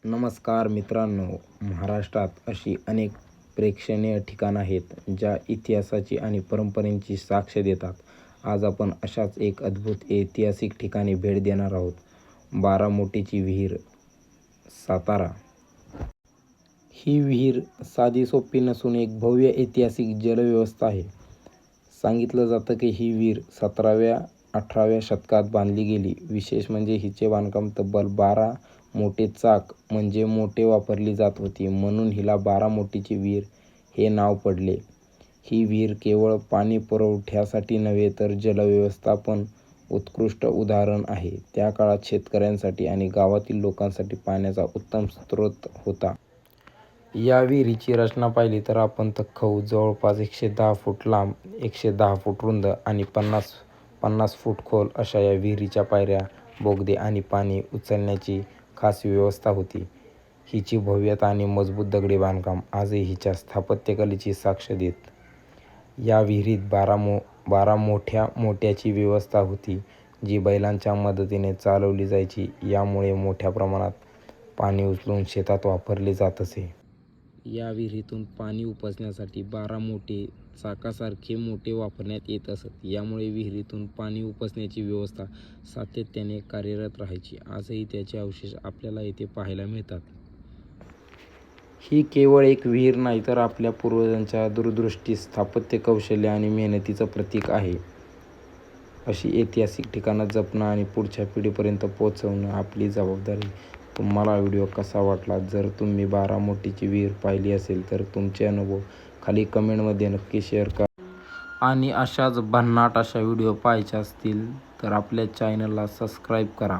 नमस्कार मित्रांनो, महाराष्ट्रात अशी अनेक प्रेक्षणीय ठिकाणं आहेत ज्या इतिहासाची आणि परंपरेची साक्ष देतात. आज आपण अशाच एक अद्भुत ऐतिहासिक ठिकाणी भेट देणार आहोत. बारामोटेची विहीर, सातारा. ही विहीर साधी सोपी नसून एक भव्य ऐतिहासिक जलव्यवस्था आहे. सांगितलं जातं की ही विहीर 17व्या-18व्या शतकात बांधली गेली. विशेष म्हणजे हिचे बांधकाम तब्बल 12 मोठे चाक म्हणजे मोठे वापरली जात होती, म्हणून हिला बारामोटेची विहीर हे नाव पडले. ही विहीर केवळ पाणी पुरवठ्यासाठी नव्हे तर जलव्यवस्थापन उत्कृष्ट उदाहरण आहे. त्या काळात शेतकऱ्यांसाठी आणि गावातील लोकांसाठी पाण्याचा उत्तम स्रोत होता. या विहिरीची रचना पाहिली तर आपण तख्खौ जवळपास 110 फूट लांब, 110 फूट रुंद आणि 50 फूट खोल अशा या विहिरीच्या पायऱ्या, बोगदे आणि पाणी उचलण्याची खास व्यवस्था होती. हिची भव्यता आणि मजबूत दगडी बांधकाम आजही हिच्या स्थापत्यकलेची साक्ष देत. या विहिरीत 12 मोठ्या मोट्याची व्यवस्था होती, जी बैलांच्या मदतीने चालवली जायची. यामुळे मोठ्या प्रमाणात पाणी उचलून शेतात वापरले जात असे. या विहिरीतून पाणी उपसण्यासाठी 12 मोठे चाकासारखे मोटे वापरण्यात येत असत. यामुळे विहिरीतून पाणी उपसण्याची व्यवस्था सातत्याने कार्यरत राहायची. आजही त्याचे अवशेष आपल्याला येथे पाहायला मिळतात. ही केवळ एक विहीर नाही तर आपल्या पूर्वजांच्या दूरदृष्टी, स्थापत्य कौशल्य आणि मेहनतीचं प्रतीक आहे. अशी ऐतिहासिक ठिकाणं जपणं आणि पुढच्या पिढीपर्यंत पोहोचवणं आपली जबाबदारी. तुम्हाला व्हिडिओ कसा वाटला? जर तुम्ही बारामोटेची विहीर पाहिली असेल तर तुमचे अनुभव खाली कमेंटमध्ये नक्की शेअर करा. आणि अशाच भन्नाट अशा व्हिडिओ पाहायचे असतील तर आपल्या चॅनलला सबस्क्राईब करा.